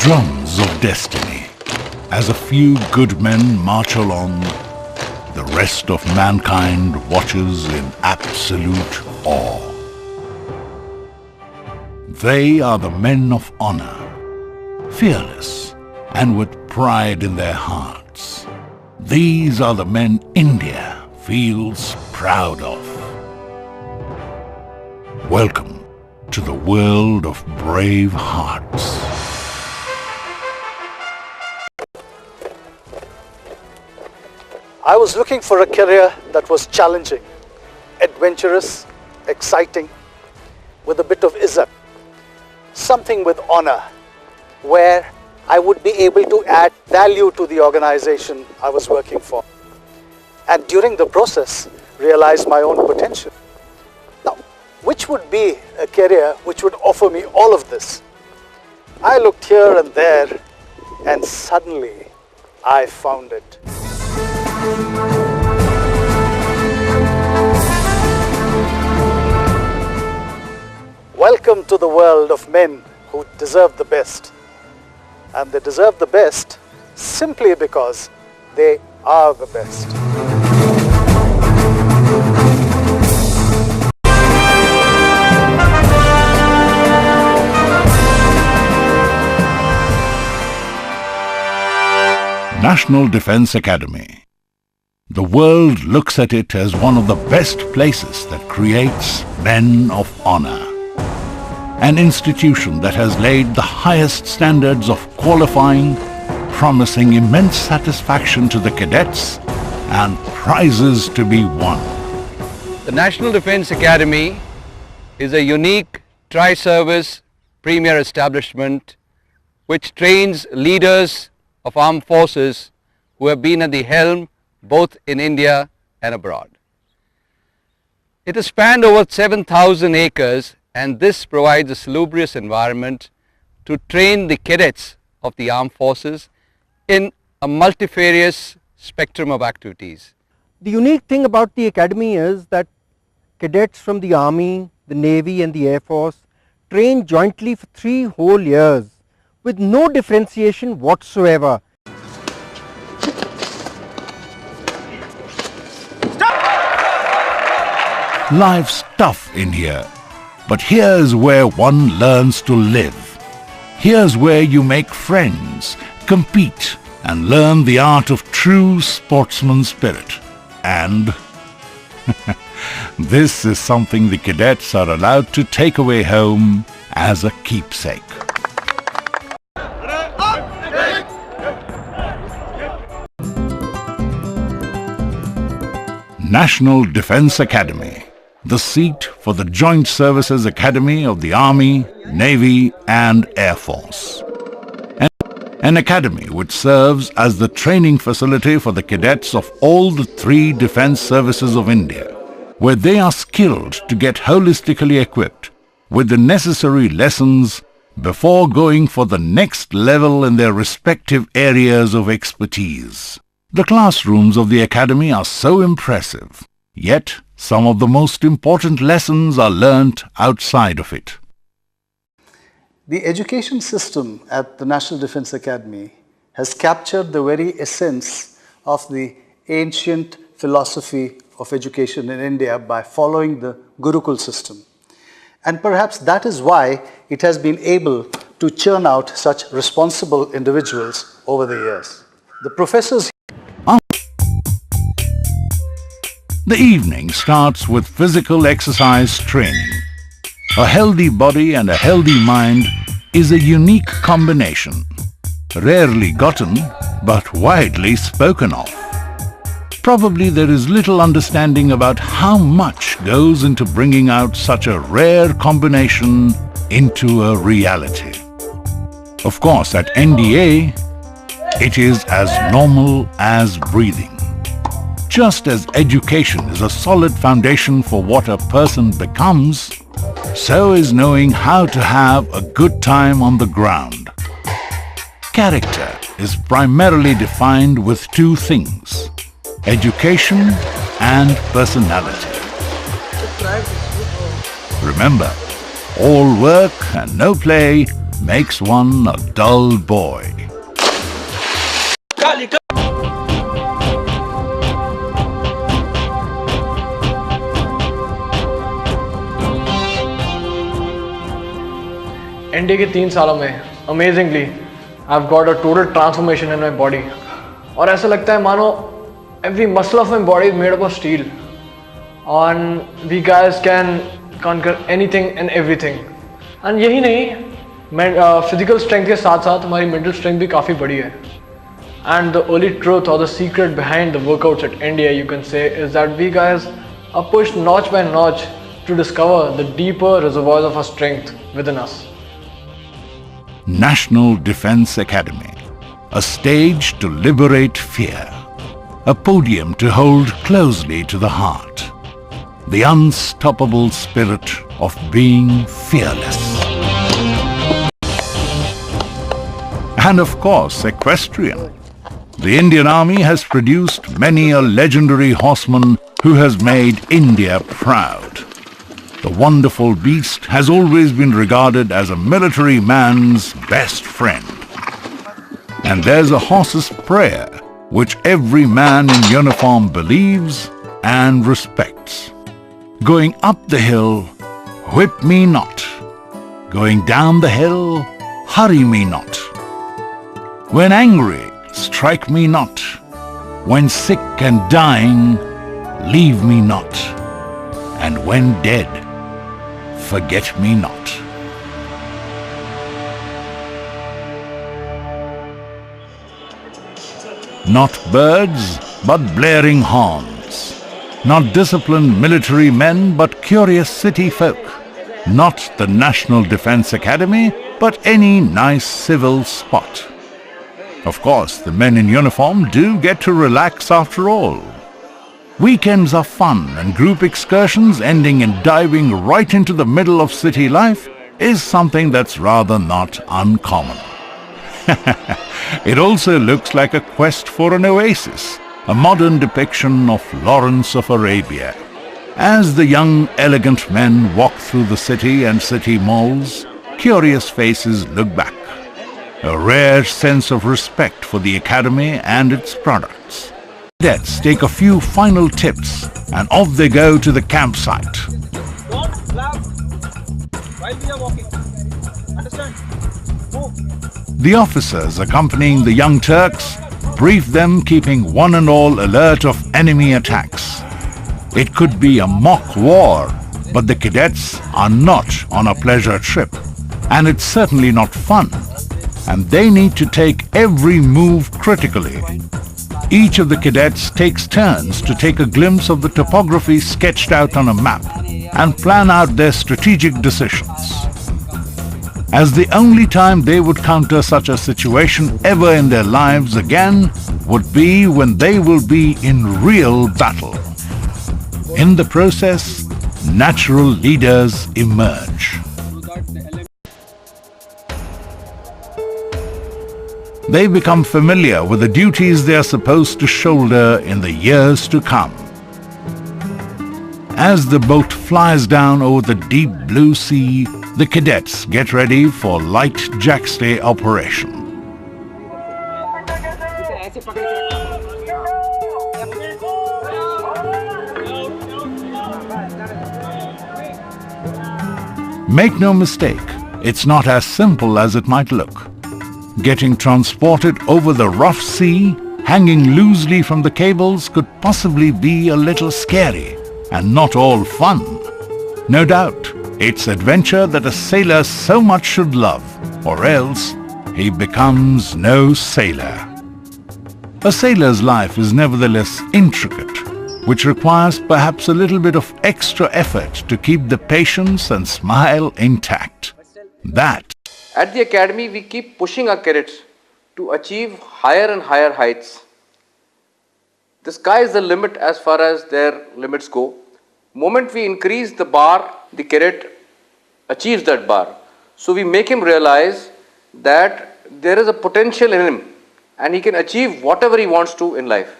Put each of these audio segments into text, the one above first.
drums of destiny. As a few good men march along, the rest of mankind watches in absolute awe. They are the men of honor, fearless and with pride in their hearts. These are the men India feels proud of. Welcome to the world of brave hearts. I was looking for a career that was challenging, adventurous, exciting, with a bit of izzat, something with honor, where I would be able to add value to the organization I was working for, and during the process realize my own potential. Now, which would be a career which would offer me all of this? I looked here and there, and suddenly I found it. Welcome to the world of men who deserve the best. And they deserve the best simply because they are the best. National Defence Academy. The world looks at it as one of the best places that creates men of honor. An institution that has laid the highest standards of qualifying, promising immense satisfaction to the cadets and prizes to be won. The National Defence Academy is a unique tri-service premier establishment which trains leaders of armed forces who have been at the helm both in India and abroad. It has spanned over 7,000 acres, and this provides a salubrious environment to train the cadets of the armed forces in a multifarious spectrum of activities. The unique thing about the academy is that cadets from the Army, the Navy and the Air Force train jointly for 3 whole years with no differentiation whatsoever. Life's tough in here, but here's where one learns to live. Here's where you make friends, compete, and learn the art of true sportsman spirit. And this is something the cadets are allowed to take away home as a keepsake. National Defence Academy, the seat for the Joint Services Academy of the Army, Navy and Air Force. An academy which serves as the training facility for the cadets of all the 3 defence services of India, where they are skilled to get holistically equipped with the necessary lessons before going for the next level in their respective areas of expertise. The classrooms of the academy are so impressive, yet some of the most important lessons are learnt outside of it. The education system at the National Defence Academy has captured the very essence of the ancient philosophy of education in India by following the Gurukul system. And perhaps that is why it has been able to churn out such responsible individuals over the years. The professors. The evening starts with physical exercise training. A healthy body and a healthy mind is a unique combination, rarely gotten but widely spoken of. Probably there is little understanding about how much goes into bringing out such a rare combination into a reality. Of course, at NDA, it is as normal as breathing. Just as education is a solid foundation for what a person becomes, so is knowing how to have a good time on the ground. Character is primarily defined with 2 things: education and personality. Remember, all work and no play makes one a dull boy. NDA के 3 सालों में amazingly I have got a total transformation in my body और ऐसा लगता है मानो every muscle of my body is made up of steel and we guys can conquer anything and everything. And यही नहीं, फिजिकल स्ट्रेंथ के साथ साथ हमारी मेंटल स्ट्रेंथ भी काफ़ी बड़ी है. And the only truth or the secret behind the workouts at India, you can say, is that we guys are pushed notch by notch to discover the deeper reservoirs of our strength within us. National Defence Academy, a stage to liberate fear, a podium to hold closely to the heart. The unstoppable spirit of being fearless. And of course, equestrian. The Indian Army has produced many a legendary horseman who has made India proud. The wonderful beast has always been regarded as a military man's best friend. And there's a horse's prayer, which every man in uniform believes and respects. Going up the hill, whip me not. Going down the hill, hurry me not. When angry, strike me not. When sick and dying, leave me not. And when dead, forget me not. Not birds, but blaring horns. Not disciplined military men, but curious city folk. Not the National Defence Academy, but any nice civil spot. Of course, the men in uniform do get to relax after all. Weekends are fun, and group excursions ending in diving right into the middle of city life is something that's rather not uncommon. It also looks like a quest for an oasis, a modern depiction of Lawrence of Arabia. As the young, elegant men walk through the city and city malls, curious faces look back. A rare sense of respect for the academy and its products. Cadets take a few final tips and off they go to the campsite. Don't laugh while we are walking. Understand? Move. The officers accompanying the young Turks brief them, keeping one and all alert of enemy attacks. It could be a mock war, but the cadets are not on a pleasure trip, and it's certainly not fun, and they need to take every move critically. Each of the cadets takes turns to take a glimpse of the topography sketched out on a map and plan out their strategic decisions. As the only time they would counter such a situation ever in their lives again would be when they will be in real battle. In the process, natural leaders emerge. They become familiar with the duties they are supposed to shoulder in the years to come. As the boat flies down over the deep blue sea, the cadets get ready for light jackstay operation. Make no mistake, it's not as simple as it might look. Getting transported over the rough sea, hanging loosely from the cables, could possibly be a little scary and not all fun. No doubt, it's adventure that a sailor so much should love, or else he becomes no sailor. A sailor's life is nevertheless intricate, which requires perhaps a little bit of extra effort to keep the patience and smile intact. That. At the academy, we keep pushing our cadets to achieve higher and higher heights. The sky is the limit as far as their limits go. Moment we increase the bar, the cadet achieves that bar. So we make him realize that there is a potential in him and he can achieve whatever he wants to in life.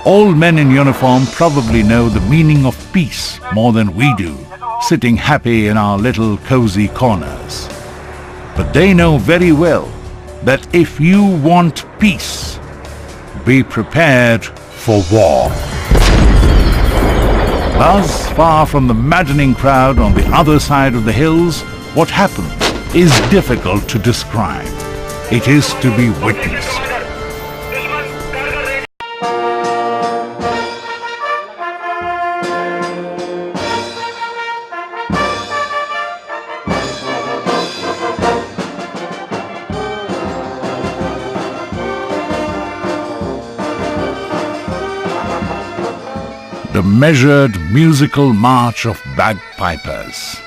All men in uniform probably know the meaning of peace more than we do. sitting happy in our little cozy corners. But they know very well that if you want peace, be prepared for war. Thus far from the maddening crowd on the other side of the hills, what happened is difficult to describe. It is to be witnessed. The measured musical march of bagpipers.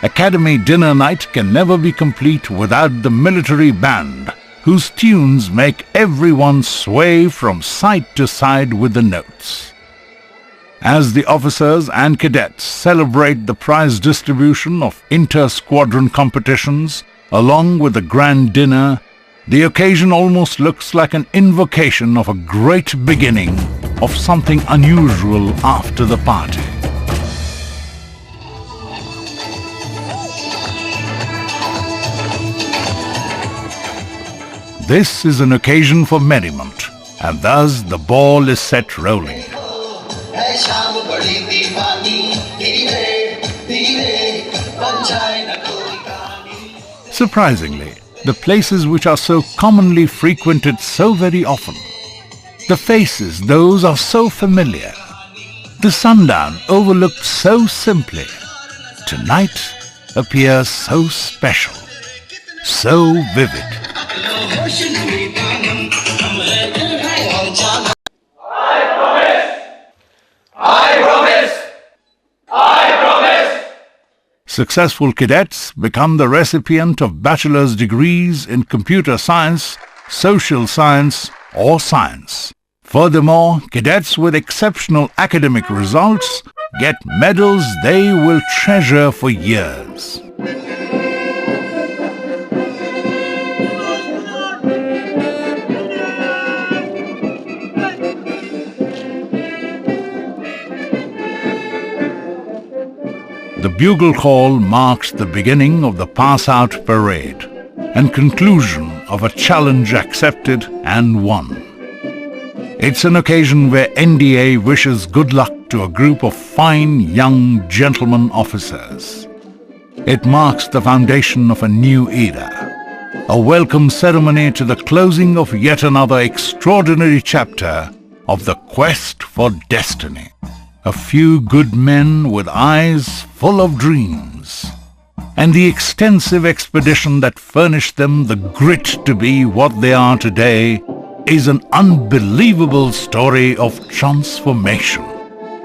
Academy dinner night can never be complete without the military band, whose tunes make everyone sway from side to side with the notes. As the officers and cadets celebrate the prize distribution of inter-squadron competitions, along with the grand dinner, the occasion almost looks like an invocation of a great beginning of something unusual after the party. This is an occasion for merriment, and thus the ball is set rolling. Surprisingly, the places which are so commonly frequented so very often, the faces, those are so familiar. The sundown overlooked so simply, tonight appears so special, so vivid. Successful cadets become the recipient of bachelor's degrees in computer science, social science, or science. Furthermore, cadets with exceptional academic results get medals they will treasure for years. The bugle call marks the beginning of the pass-out parade and conclusion of a challenge accepted and won. It's an occasion where NDA wishes good luck to a group of fine young gentlemen officers. It marks the foundation of a new era, a welcome ceremony to the closing of yet another extraordinary chapter of the quest for destiny. A few good men with eyes full of dreams, and the extensive expedition that furnished them the grit to be what they are today is an unbelievable story of transformation.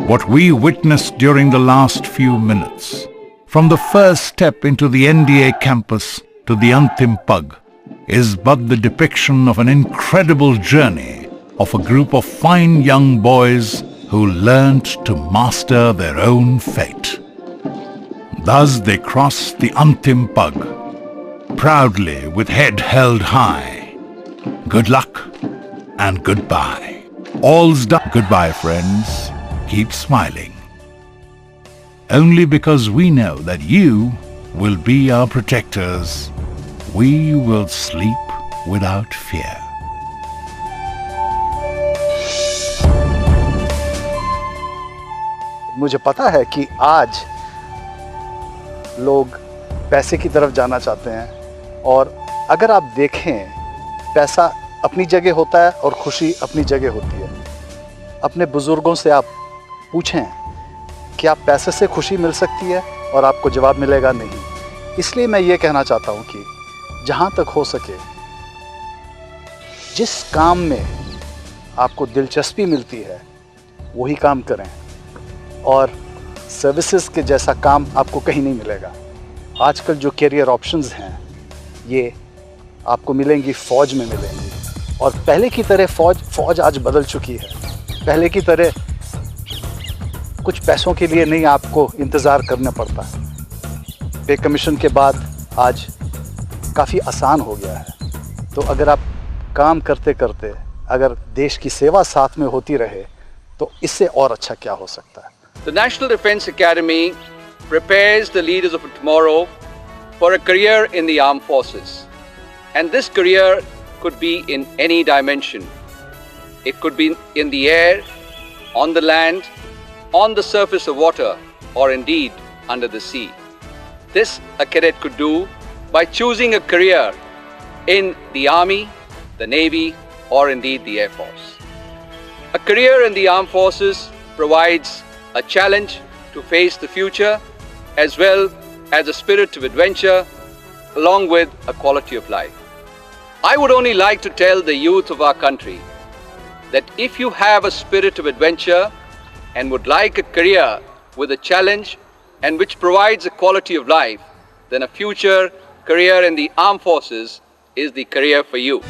What we witnessed during the last few minutes, from the first step into the NDA campus to the Antim Pag, is but the depiction of an incredible journey of a group of fine young boys who learned to master their own fate. Thus they cross the Antim Pag, proudly with head held high. Good luck and goodbye. All's done. Goodbye, friends. Keep smiling. Only because we know that you will be our protectors, we will sleep without fear. मुझे पता है कि आज लोग पैसे की तरफ जाना चाहते हैं, और अगर आप देखें, पैसा अपनी जगह होता है और खुशी अपनी जगह होती है। अपने बुज़ुर्गों से आप पूछें कि आप पैसे से खुशी मिल सकती है, और आपको जवाब मिलेगा नहीं। इसलिए मैं ये कहना चाहता हूँ कि जहाँ तक हो सके, जिस काम में आपको दिलचस्पी मिलती है वही काम करें, और सर्विसेज के जैसा काम आपको कहीं नहीं मिलेगा। आजकल जो कैरियर ऑप्शंस हैं ये आपको मिलेंगी, फ़ौज में मिलेंगी, और पहले की तरह फ़ौज आज बदल चुकी है। पहले की तरह कुछ पैसों के लिए नहीं आपको इंतज़ार करना पड़ता। पे कमीशन के बाद आज काफ़ी आसान हो गया है। तो अगर आप काम करते करते अगर देश की सेवा साथ में होती रहे तो इससे और अच्छा क्या हो सकता है। The National Defence Academy prepares the leaders of tomorrow for a career in the armed forces. And this career could be in any dimension. It could be in the air, on the land, on the surface of water, or indeed under the sea. This a cadet could do by choosing a career in the Army, the Navy, or indeed the Air Force. A career in the armed forces provides a challenge to face the future as well as a spirit of adventure along with a quality of life. I would only like to tell the youth of our country that if you have a spirit of adventure and would like a career with a challenge and which provides a quality of life, then a future career in the armed forces is the career for you.